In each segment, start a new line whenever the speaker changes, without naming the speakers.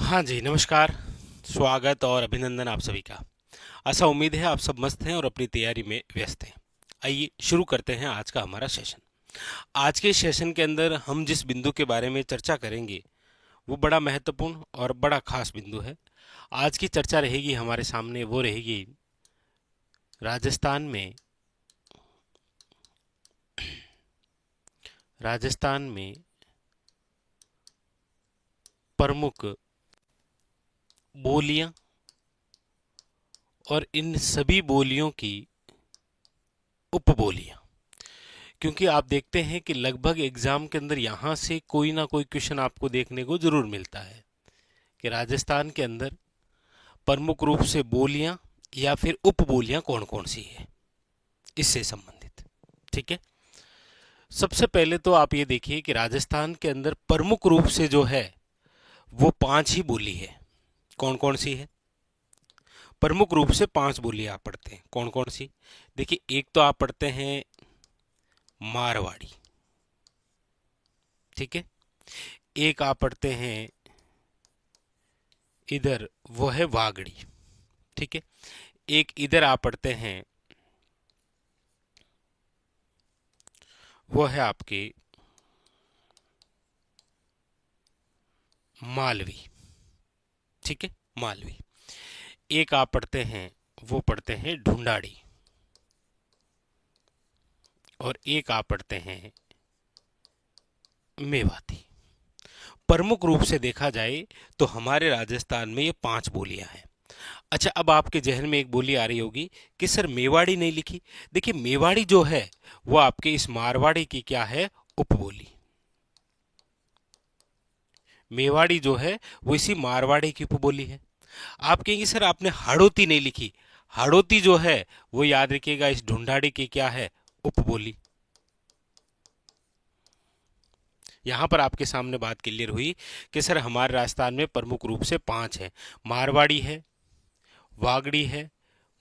हाँ जी, नमस्कार। स्वागत और अभिनंदन आप सभी का। ऐसा उम्मीद है आप सब मस्त हैं और अपनी तैयारी में व्यस्त हैं। आइए शुरू करते हैं आज का हमारा सेशन। आज के सेशन के अंदर हम जिस बिंदु के बारे में चर्चा करेंगे वो बड़ा महत्वपूर्ण और बड़ा खास बिंदु है। आज की चर्चा रहेगी हमारे सामने, वो रहेगी राजस्थान में राजस्थान में प्रमुख बोलियां और इन सभी बोलियों की उपबोलियां। क्योंकि आप देखते हैं कि लगभग एग्जाम के अंदर यहाँ से कोई ना कोई क्वेश्चन आपको देखने को जरूर मिलता है कि राजस्थान के अंदर प्रमुख रूप से बोलियां या फिर उपबोलियां कौन कौन सी है, इससे संबंधित। ठीक है, सबसे पहले तो आप ये देखिए कि राजस्थान के अंदर प्रमुख रूप से जो है वो 5 ही बोली है। कौन कौन सी है? प्रमुख रूप से 5 बोली आप पढ़ते हैं। कौन कौन सी? देखिए, एक तो आप पढ़ते हैं मारवाड़ी। ठीक है, एक आप पढ़ते हैं इधर, वो है वागड़ी। ठीक है, एक इधर आप पढ़ते हैं, वो है आपके मालवी। ठीक है, मालवी। एक आप पढ़ते हैं, वो पढ़ते हैं ढूंढाड़ी। और एक आप पढ़ते हैं मेवाती। प्रमुख रूप से देखा जाए तो हमारे राजस्थान में ये 5 बोलियां हैं। अच्छा, अब आपके जहन में एक बोली आ रही होगी कि सर मेवाड़ी नहीं लिखी। देखिए, मेवाड़ी जो है वो आपके इस मारवाड़ी की क्या है? उपबोली। मेवाड़ी जो है वो इसी मारवाड़ी की उपबोली है। आप कहेंगे सर आपने हाड़ोती नहीं लिखी। हाड़ोती जो है वो याद रखिएगा इस ढूंढाड़ी की क्या है? उपबोली। यहां पर आपके सामने बात क्लियर हुई कि सर हमारे राजस्थान में प्रमुख रूप से 5 है। मारवाड़ी है, वागड़ी है,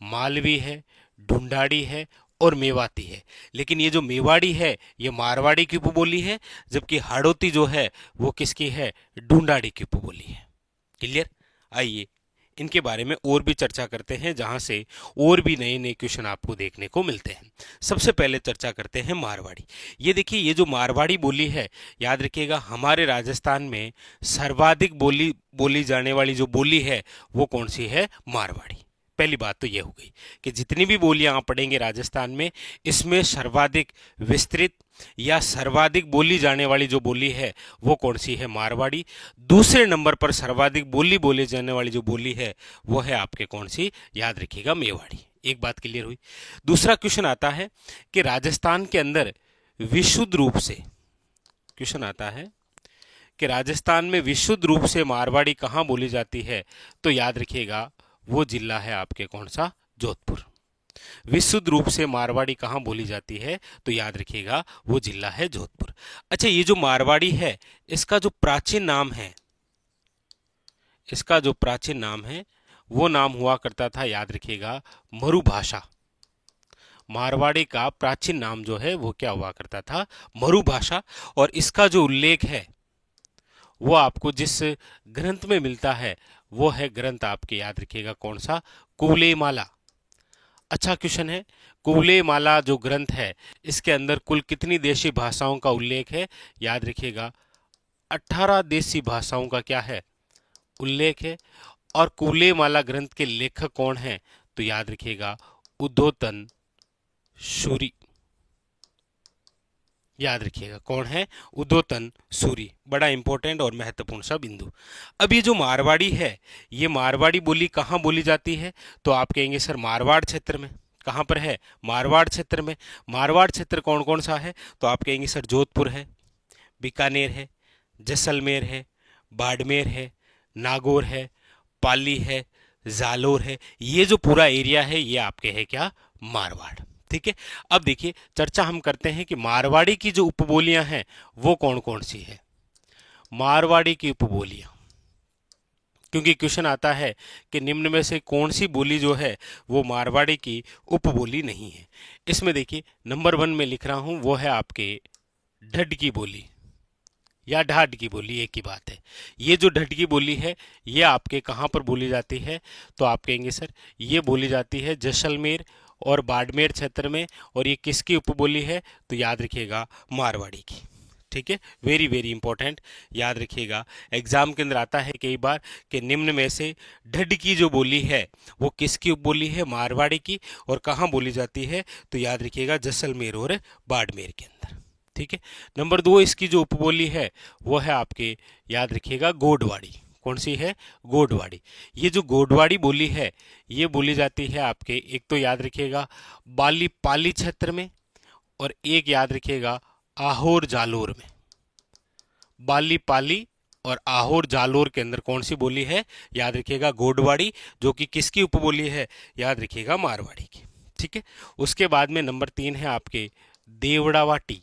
मालवी है, ढूंढाड़ी है और मेवाती है। लेकिन ये जो मेवाड़ी है ये मारवाड़ी की उपबोली है, जबकि हाड़ोती जो है वो किसकी है? ढूंढाड़ी की उपबोली है। क्लियर? आइए इनके बारे में और भी चर्चा करते हैं, जहां से और भी नए नए क्वेश्चन आपको देखने को मिलते हैं। सबसे पहले चर्चा करते हैं मारवाड़ी। ये देखिए, ये जो मारवाड़ी बोली है, याद रखिएगा हमारे राजस्थान में सर्वाधिक बोली जाने वाली जो बोली है वो कौन सी है? मारवाड़ी। पहली बात तो ये हो गई कि जितनी भी बोलियां आप पढ़ेंगे राजस्थान में, इसमें सर्वाधिक विस्तृत या सर्वाधिक बोली जाने वाली जो बोली है वो कौन सी है? मारवाड़ी। दूसरे नंबर पर सर्वाधिक बोली जाने वाली जो बोली है वो है आपके कौन सी? याद रखिएगा मेवाड़ी। एक बात क्लियर हुई। दूसरा क्वेश्चन आता है कि राजस्थान के अंदर विशुद्ध रूप से, क्वेश्चन आता है कि राजस्थान में विशुद्ध रूप से मारवाड़ी कहां बोली जाती है? तो याद रखिएगा वो जिला है आपके कौन सा? जोधपुर। विशुद्ध रूप से मारवाड़ी कहां बोली जाती है? तो याद रखिएगा वो जिला है जोधपुर। अच्छा, ये जो मारवाड़ी है इसका जो प्राचीन नाम है, इसका जो प्राचीन नाम है वो नाम हुआ करता था, याद रखिएगा, मरुभाषा। मारवाड़ी का प्राचीन नाम जो है वो क्या हुआ करता था? मरुभाषा। और इसका जो उल्लेख है वो आपको जिस ग्रंथ में मिलता है वो है ग्रंथ आपके, याद रखिएगा, कौन सा? कुवलेमाला। अच्छा क्वेश्चन है, कुवलेमाला जो ग्रंथ है इसके अंदर कुल कितनी देशी भाषाओं का उल्लेख है? याद रखिएगा 18 देशी भाषाओं का क्या है? उल्लेख है। और कुवलेमाला ग्रंथ के लेखक कौन हैं? तो याद रखिएगा उद्योतन सूरी। याद रखिएगा कौन है? उद्योतन सूरी। बड़ा इंपॉर्टेंट और महत्वपूर्ण सा बिंदु। अब ये जो मारवाड़ी है, ये मारवाड़ी बोली कहाँ बोली जाती है? तो आप कहेंगे सर मारवाड़ क्षेत्र में। कहाँ पर है? मारवाड़ क्षेत्र में। मारवाड़ क्षेत्र कौन कौन सा है? तो आप कहेंगे सर जोधपुर है, बीकानेर है, जैसलमेर है, बाड़मेर है, नागौर है, पाली है, जालोर है। ये जो पूरा एरिया है ये आपके है क्या? मारवाड़। ठीक है, अब देखिए चर्चा हम करते हैं कि मारवाड़ी की जो उपबोलियां हैं वो कौन कौन सी है? मारवाड़ी की उपबोलियां, क्योंकि क्वेश्चन आता है कि निम्न में से कौन सी बोली जो है वो मारवाड़ी की उपबोली नहीं है। इसमें देखिए नंबर 1 में लिख रहा हूं, वो है आपके ढड की बोली। या ढाड की बोली, एक ही बात है। ये जो ढट की बोली है ये आपके कहाँ पर बोली जाती है, तो आप कहेंगे सर ये बोली जाती है जैसलमेर और बाड़मेर क्षेत्र में। और ये किसकी उपबोली है, तो याद रखिएगा मारवाड़ी की। ठीक है, वेरी वेरी इंपॉर्टेंट, याद रखिएगा। एग्जाम के अंदर आता है कई बार कि निम्न में से ढड की जो बोली है वो किसकी उपबोली है, मारवाड़ी की, और कहाँ बोली जाती है, तो याद रखिएगा जैसलमेर और बाड़मेर के अंदर। ठीक है। नंबर 2 इसकी जो उपबोली है वो है आपके, याद रखिएगा गोडवाड़ी। कौन सी है, गोडवाड़ी। ये जो गोडवाड़ी बोली है ये बोली जाती है आपके, एक तो याद रखिएगा बाली पाली क्षेत्र में, और एक याद रखिएगा आहोर जालोर में। बाली पाली और आहोर जालोर के अंदर कौन सी बोली है, याद रखिएगा गोडवाड़ी, जो कि किसकी उपबोली है, याद रखिएगा मारवाड़ी की। ठीक है। उसके बाद में नंबर 3 है आपके देवड़ावाटी।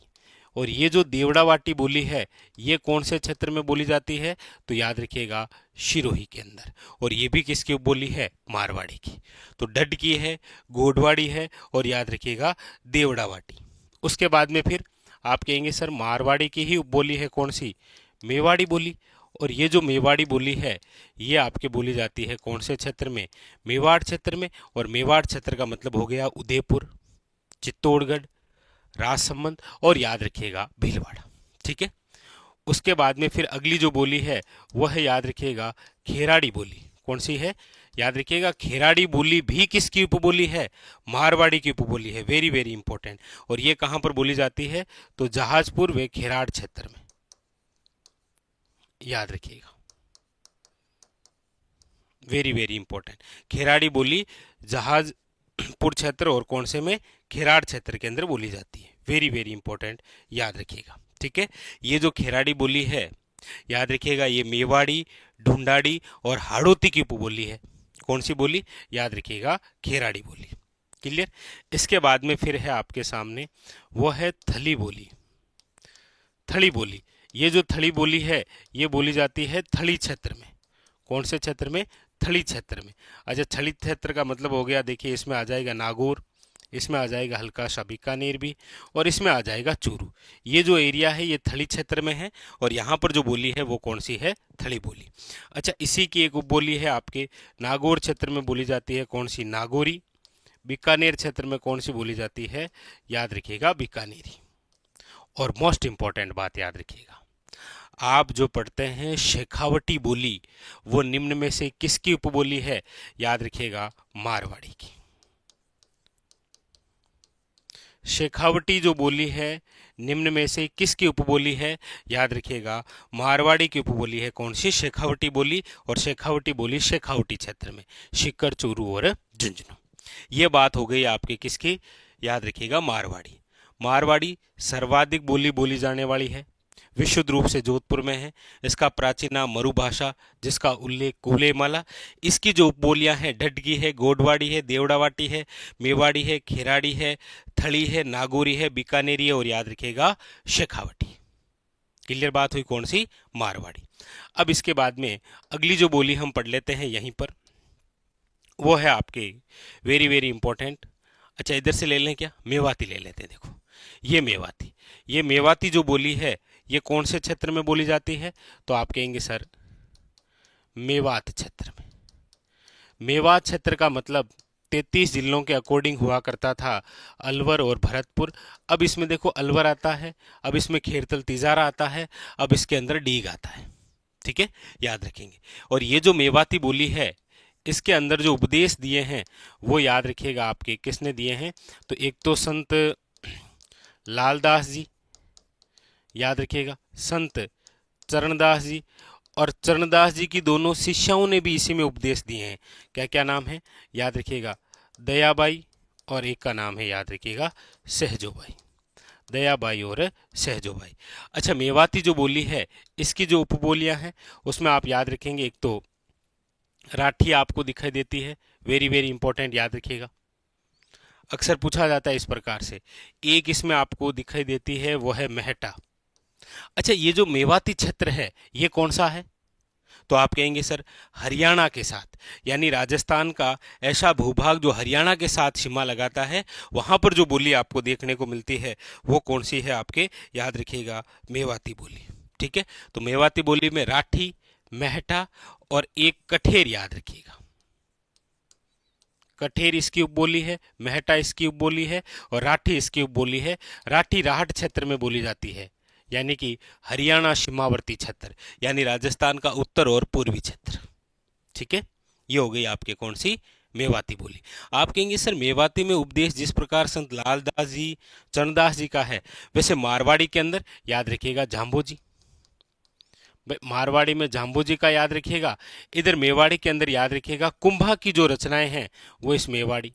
और ये जो देवड़ावाटी बोली है ये कौन से क्षेत्र में बोली जाती है, तो याद रखिएगा सिरोही के अंदर। और ये भी किसकी उपबोली है, मारवाड़ी की। तो डड की है, गोडवाड़ी है, और याद रखिएगा देवड़ावाटी। उसके बाद में फिर आप कहेंगे सर मारवाड़ी की ही उपबोली है कौन सी, मेवाड़ी बोली। और ये जो मेवाड़ी बोली है ये आपके बोली जाती है कौन से क्षेत्र में, मेवाड़ क्षेत्र में। और मेवाड़ क्षेत्र का मतलब हो गया उदयपुर, चित्तौड़गढ़, राजसमंद, और याद रखिएगा भीलवाड़ा। ठीक है। उसके बाद में फिर अगली जो बोली है वह है, याद रखिएगा खेराड़ी बोली। कौन सी है, याद रखिएगा खेराड़ी बोली भी किसकी उपबोली है, मारवाड़ी की उपबोली है। Very very important. और ये कहां पर बोली जाती है, तो जहाजपुर व खेराड़ क्षेत्र में, याद रखिएगा। वेरी वेरी इंपॉर्टेंट, खेराड़ी बोली जहाजपुर क्षेत्र और कौन से में, खेराड़ क्षेत्र के अंदर बोली जाती है। वेरी वेरी इंपॉर्टेंट, याद रखिएगा। ठीक है। ये जो खेराड़ी बोली है याद रखिएगा ये मेवाड़ी, ढूंढाड़ी और हाड़ौती की उपबोली है। कौन सी बोली, याद रखिएगा खेराड़ी बोली। क्लियर। इसके बाद में फिर है आपके सामने वो है थली बोली, थली बोली। ये जो थली बोली है ये बोली जाती है थली क्षेत्र में। कौन से क्षेत्र में, थली क्षेत्र में। अच्छा, थली क्षेत्र का मतलब हो गया, देखिए इसमें आ जाएगा नागौर, इसमें आ जाएगा हल्का सा बीकानेर भी, और इसमें आ जाएगा चूरू। ये जो एरिया है ये थली क्षेत्र में है, और यहाँ पर जो बोली है वो कौन सी है, थली बोली। अच्छा, इसी की एक उपबोली है आपके नागौर क्षेत्र में बोली जाती है कौन सी, नागौरी। बीकानेर क्षेत्र में कौन सी बोली जाती है, याद रखिएगा बीकानेरी। और मोस्ट इंपॉर्टेंट बात याद रखिएगा, आप जो पढ़ते हैं शेखावटी बोली वो निम्न में से किसकी उपबोली है, याद रखिएगा मारवाड़ी की। शेखावटी जो बोली है निम्न में से किसकी उपबोली है, याद रखिएगा मारवाड़ी की उपबोली है। कौन सी, शेखावटी बोली। और शेखावटी बोली शेखावटी क्षेत्र में, सीकर, चूरू और झुंझुनू। ये बात हो गई आपकी किसकी, याद रखिएगा मारवाड़ी। मारवाड़ी सर्वाधिक बोली बोली जाने वाली है, विशुद्ध रूप से जोधपुर में है। इसका प्राचीन नाम मरुभाषा, जिसका उल्लेख कुलेमाला। इसकी जो उपबोलियां हैं ढडगी है, गोडवाड़ी है, देवड़ावाटी है, मेवाड़ी है, खेराड़ी है, थली है, नागौरी है, बीकानेरी है, और याद रखिएगा शेखावटी। क्लियर बात हुई, कौन सी, मारवाड़ी। अब इसके बाद में अगली जो बोली हम पढ़ लेते हैं यहीं पर, वो है आपके वेरी वेरी इंपॉर्टेंट। अच्छा, इधर से ले लें क्या, मेवाती ले लेते हैं। देखो ये मेवाती, ये मेवाती जो बोली है ये कौन से क्षेत्र में बोली जाती है, तो आप कहेंगे सर मेवात क्षेत्र में। मेवात क्षेत्र का मतलब 33 जिलों के अकॉर्डिंग हुआ करता था, अलवर और भरतपुर। अब इसमें देखो अलवर आता है, अब इसमें खेरतल तिजारा आता है, अब इसके अंदर डीग आता है। ठीक है, याद रखेंगे। और ये जो मेवाती बोली है इसके अंदर जो उपदेश दिए हैं वो याद रखिएगा आपके किसने दिए हैं, तो एक तो संत लालदास जी, याद रखिएगा संत चरणदास जी, और चरणदास जी की दोनों शिष्यों ने भी इसी में उपदेश दिए हैं। क्या क्या नाम है, याद रखिएगा दयाबाई, और एक का नाम है याद रखिएगा सहजोबाई। दयाबाई और सहजोबाई। अच्छा, मेवाती जो बोली है इसकी जो उपबोलियां हैं उसमें आप याद रखेंगे, एक तो राठी आपको दिखाई देती है, वेरी वेरी इंपॉर्टेंट, याद रखिएगा। अक्सर पूछा जाता है इस प्रकार से। एक इसमें आपको दिखाई देती है वो है मेहटा। अच्छा, ये जो मेवाती क्षेत्र है ये कौन सा है, तो आप कहेंगे सर हरियाणा के साथ, यानी राजस्थान का ऐसा भूभाग जो हरियाणा के साथ सीमा लगाता है, वहां पर जो बोली आपको देखने को मिलती है वो कौन सी है आपके, याद रखिएगा मेवाती बोली। ठीक है, तो मेवाती बोली में राठी, मेहटा और एक कठेर याद रखिएगा। कठेर इसकी उपबोली है, मेहटा इसकी उपबोली है और राठी इसकी उपबोली है। राठी राहट क्षेत्र में बोली जाती है, यानी कि हरियाणा सीमावर्ती क्षेत्र, यानी राजस्थान का उत्तर और पूर्वी क्षेत्र। ठीक है, ये हो गई आपके कौन सी मेवाती बोली। आप कहेंगे सर मेवाती में उपदेश जिस प्रकार संत लालदास जी, चरणदास जी का है, वैसे मारवाड़ी के अंदर याद रखिएगा जाम्बोजी। मारवाड़ी में जाम्बोजी का याद रखिएगा, इधर मेवाड़ी के अंदर याद रखिएगा कुंभा की जो रचनाएं हैं वो इस मेवाड़ी।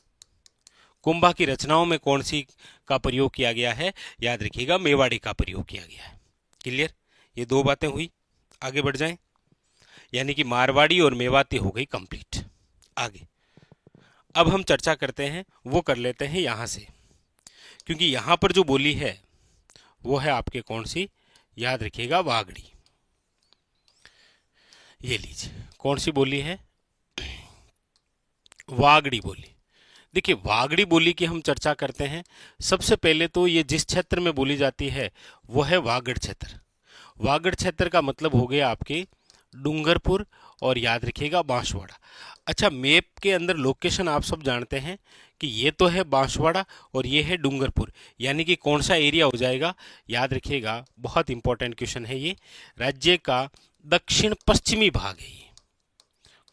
कुंभा की रचनाओं में कौन सी का प्रयोग किया गया है, याद रखिएगा मेवाड़ी का प्रयोग किया गया है। क्लियर, ये दो बातें हुई, आगे बढ़ जाएं। यानी कि मारवाड़ी और मेवाती हो गई कंप्लीट। आगे अब हम चर्चा करते हैं, वो कर लेते हैं यहां से, क्योंकि यहां पर जो बोली है वो है आपके कौन सी, याद रखिएगा वागड़ी। ये लीजिए कौन सी बोली है, वागड़ी बोली। देखिए वागड़ी बोली की हम चर्चा करते हैं। सबसे पहले तो ये जिस क्षेत्र में बोली जाती है वो है वागड़ क्षेत्र। वागड़ क्षेत्र का मतलब हो गया आपके डूंगरपुर और याद रखिएगा बांसवाड़ा। अच्छा, मैप के अंदर लोकेशन आप सब जानते हैं कि ये तो है बांसवाड़ा और ये है डूंगरपुर, यानी कि कौन सा एरिया हो जाएगा, याद रखिएगा, बहुत इंपॉर्टेंट क्वेश्चन है ये। राज्य का दक्षिण पश्चिमी भाग है ये।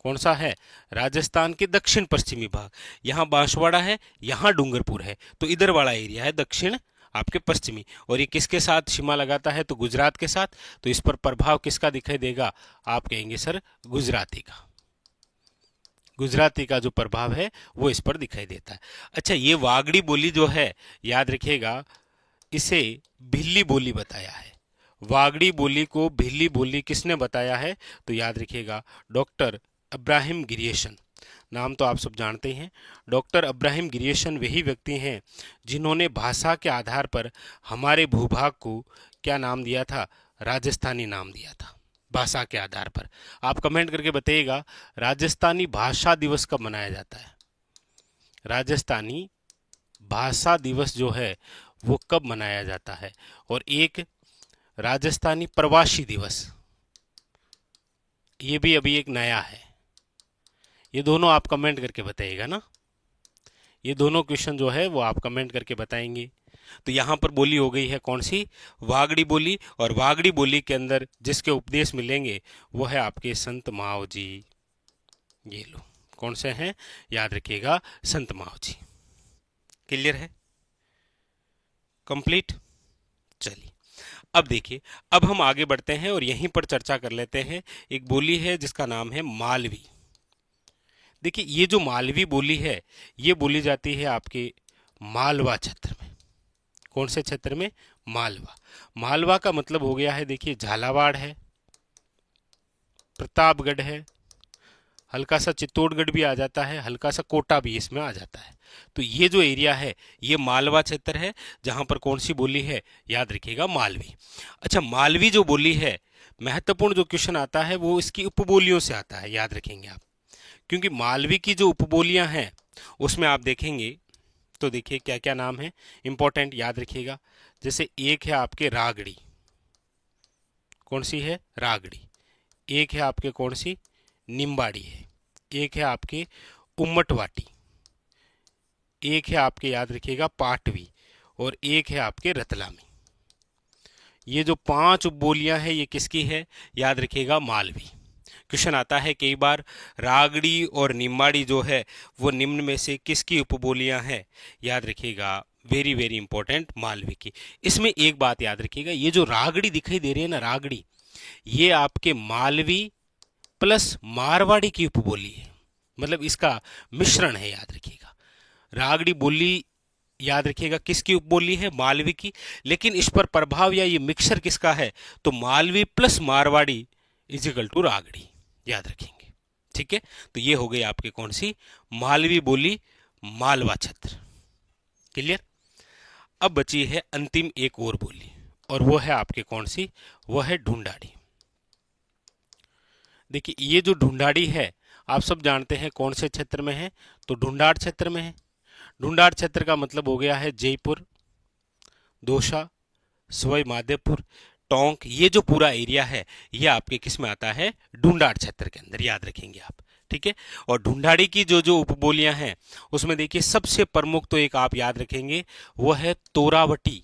कौन सा है, राजस्थान के दक्षिण पश्चिमी भाग। यहाँ बांसवाड़ा है, यहाँ डूंगरपुर है, तो इधर वाला एरिया है दक्षिण आपके पश्चिमी। और ये किसके साथ सीमा लगाता है, तो गुजरात के साथ। तो इस पर प्रभाव किसका दिखाई देगा, आप कहेंगे सर गुजराती का। गुजराती का जो प्रभाव है वो इस पर दिखाई देता है। अच्छा, ये वागड़ी बोली जो है, याद रखिएगा, इसे भिल्ली बोली बताया है। वागड़ी बोली को भिल्ली बोली किसने बताया है, तो याद रखिएगा डॉक्टर अब्राहिम गिरियसन। नाम तो आप सब जानते ही हैं। डॉक्टर अब्राहिम गिरियसन वही व्यक्ति हैं जिन्होंने भाषा के आधार पर हमारे भूभाग को क्या नाम दिया था, राजस्थानी नाम दिया था। भाषा के आधार पर आप कमेंट करके बताइएगा, राजस्थानी भाषा दिवस कब मनाया जाता है। राजस्थानी भाषा दिवस जो है वो कब मनाया जाता है। और एक राजस्थानी प्रवासी दिवस, ये भी अभी एक नया है। ये दोनों आप कमेंट करके बताइएगा ना, ये दोनों क्वेश्चन जो है वो आप कमेंट करके बताएंगे। तो यहाँ पर बोली हो गई है कौन सी, वागड़ी बोली। और वागड़ी बोली के अंदर जिसके उपदेश मिलेंगे वो है आपके संत माव जी। ये लो कौन से हैं, याद रखिएगा संत माव जी। क्लियर है, कंप्लीट। चलिए अब देखिए, अब हम आगे बढ़ते हैं और यहीं पर चर्चा कर लेते हैं। एक बोली है जिसका नाम है मालवी। देखिए ये जो मालवी बोली है ये बोली जाती है आपके मालवा क्षेत्र में। कौन से क्षेत्र में, मालवा। मालवा का मतलब हो गया है, देखिए झालावाड़ है, प्रतापगढ़ है, हल्का सा चित्तौड़गढ़ भी आ जाता है, हल्का सा कोटा भी इसमें आ जाता है। तो ये जो एरिया है ये मालवा क्षेत्र है, जहां पर कौन सी बोली है, याद रखिएगा मालवी। अच्छा, मालवी जो बोली है, महत्वपूर्ण जो क्वेश्चन आता है वो इसकी उपबोलियों से आता है, याद रखेंगे आप। क्योंकि मालवी की जो उपबोलियां हैं उसमें आप देखेंगे तो देखिए क्या क्या नाम है इंपॉर्टेंट, याद रखिएगा। जैसे एक है आपके रागड़ी, कौन सी है, रागड़ी। एक है आपके कौन सी, निम्बाड़ी है। एक है आपके उम्मटवाटी। एक है आपके याद रखिएगा पाटवी। और एक है आपके रतलामी। ये जो 5 उपबोलियां हैं ये किसकी है, याद रखिएगा मालवी। क्वेश्चन आता है कई बार, रागड़ी और निम्बाड़ी जो है वो निम्न में से किसकी उपबोलियां हैं, याद रखिएगा वेरी वेरी इंपॉर्टेंट, मालवी की। इसमें एक बात याद रखिएगा, ये जो रागड़ी दिखाई दे रही है ना, रागड़ी, ये आपके मालवी प्लस मारवाड़ी की उपबोली है, मतलब इसका मिश्रण है, याद रखिएगा। रागड़ी बोली याद रखिएगा किसकी उपबोली है, मालवी की। लेकिन इस पर प्रभाव या ये मिक्सर किसका है, तो Malvi plus Marwari is equal to Ragdi, याद रखेंगे। ठीक है, तो ये हो गई आपके कौन सी, मालवी बोली, मालवा क्षेत्र। क्लियर। अब बची है अंतिम एक और बोली और वो है आपके कौन सी, वो है ढूंढाड़ी। देखिए ये जो ढूंढाड़ी है आप सब जानते हैं कौन से क्षेत्र में है, तो ढूंढाड़ क्षेत्र में है। ढूंढाड़ क्षेत्र का मतलब हो गया है जयपुर, दौसा, सवाई माधोपुर, टोंक, ये जो पूरा एरिया है ये आपके किस में आता है, ढूंढाड़ क्षेत्र के अंदर, याद रखेंगे आप। ठीक है, और ढूंढाड़ी की जो जो उपबोलियां हैं उसमें देखिए सबसे प्रमुख तो एक आप याद रखेंगे वो है तोरावटी,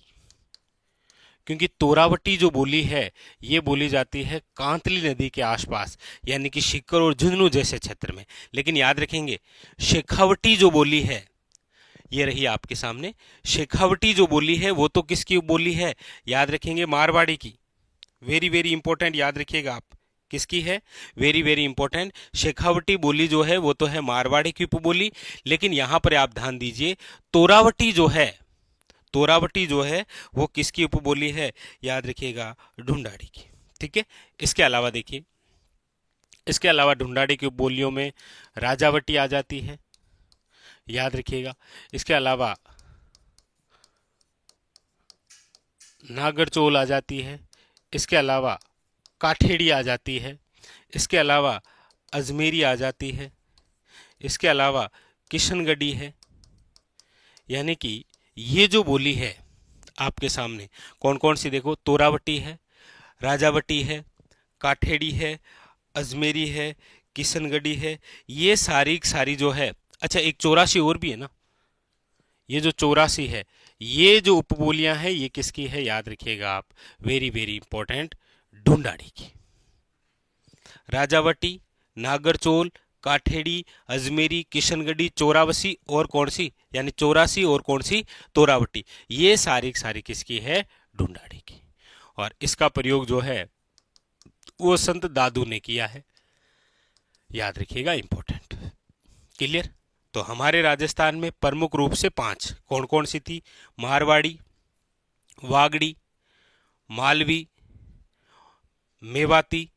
क्योंकि तोरावटी जो बोली है ये बोली जाती है कांतली नदी के आसपास, यानी कि सीकर और झुंझुनू जैसे क्षेत्र में। लेकिन याद रखेंगे शेखावटी जो बोली है ये रही आपके सामने, शेखावटी जो बोली है वो तो किसकी बोली है, याद रखेंगे मारवाड़ी की। वेरी वेरी इंपॉर्टेंट, याद रखिएगा आप, किसकी है, वेरी वेरी इंपॉर्टेंट। शेखावटी बोली जो है वो तो है मारवाड़ी की उपबोली, लेकिन यहां पर आप ध्यान दीजिए तोरावटी जो है, तोरावटी जो है वो किसकी उपबोली है, याद रखिएगा ढूंढाड़ी की। ठीक है, इसके अलावा देखिए, इसके अलावा ढूंढाड़ी की उपबोलियों में राजावटी आ जाती है, याद रखिएगा। इसके अलावा नागरचोल आ जाती है, इसके अलावा काठेड़ी आ जाती है, इसके अलावा अजमेरी आ जाती है, इसके अलावा किशनगढ़ी है। यानी कि ये जो बोली है आपके सामने कौन कौन सी, देखो तोरावटी है, राजावटी है, काठेड़ी है, अजमेरी है, किशनगढ़ी है, ये सारी सारी जो है। अच्छा, एक 84 और भी है ना, ये जो 84 है, ये जो उपबोलियां हैं ये किसकी है, याद रखिएगा आप, वेरी वेरी इंपॉर्टेंट, ढूंढाड़ी की। राजावटी, नागरचोल, काठेड़ी, अजमेरी, किशनगढ़ी, चौरासी और कौन सी, यानी 84 और कौन सी, तोरावटी, ये सारी सारी किसकी है, ढूंढाड़ी की। और इसका प्रयोग जो है वो संत दादू ने किया है, याद रखिएगा, इंपॉर्टेंट। क्लियर। तो हमारे राजस्थान में प्रमुख रूप से 5 कौन कौन सी थी, मारवाड़ी, वागड़ी, मालवी, मेवाती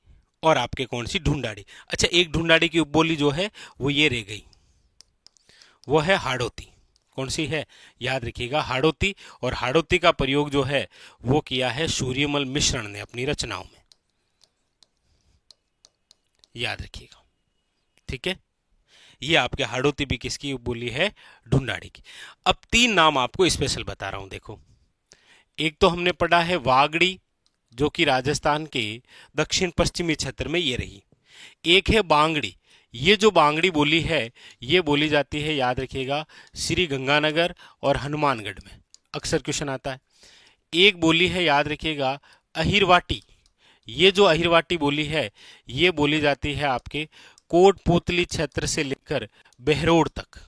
और आपके कौन सी, ढूंढाड़ी। अच्छा, एक ढूंढाड़ी की उपबोली जो है वो ये रह गई, वो है हाड़ौती। कौन सी है, याद रखिएगा हाड़ौती। और हाड़ौती का प्रयोग जो है वो किया है सूर्यमल मिश्रण ने अपनी रचनाओं में, याद रखिएगा। ठीक है, ये आपके हाड़ौती भी किसकी उपबोली है, ढूंढाड़ी की। अब 3 नाम आपको स्पेशल बता रहा हूं, देखो। एक तो हमने पढ़ा है वागड़ी, जो कि राजस्थान के दक्षिण पश्चिमी क्षेत्र में ये रही। एक है बांगड़ी, ये जो बांगड़ी बोली है ये बोली जाती है, याद रखिएगा, श्री गंगानगर और हनुमानगढ़ में, अक्सर क्वेश्चन आता है। एक बोली है, याद रखिएगा, अहिरवाटी। ये जो अहिरवाटी बोली है ये बोली जाती है आपके कोटपुतली क्षेत्र से लेकर बहरोड तक,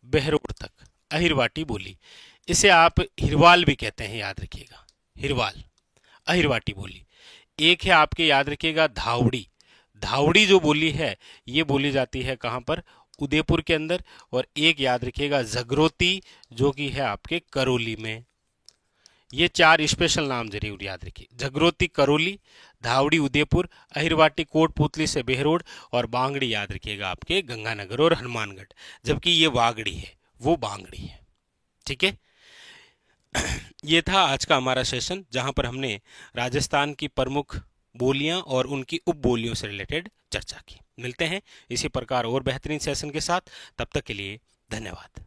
बहरोड तक अहिरवाटी बोली। इसे आप हिरवाल भी कहते हैं, याद रखिएगा, हिरवाल, अहिरवाटी बोली। एक है आपके, याद रखिएगा, धावड़ी। धावड़ी जो बोली है ये बोली जाती है कहां पर, उदयपुर के अंदर। और एक याद रखिएगा जगरोती, जो कि है आपके करौली में। ये 4 स्पेशल नाम जरूर याद रखिए, जगरोती करौली, धावड़ी उदयपुर, अहिरवाटी कोटपुतली से बहरोड और बांगड़ी याद रखिएगा आपके गंगानगर और हनुमानगढ़। जबकि ये वागड़ी है वो बांगड़ी है। ठीक है, ये था आज का हमारा सेशन, जहां पर हमने राजस्थान की प्रमुख बोलियां और उनकी उपबोलियों से रिलेटेड चर्चा की। मिलते हैं इसी प्रकार और बेहतरीन सेशन के साथ, तब तक के लिए धन्यवाद।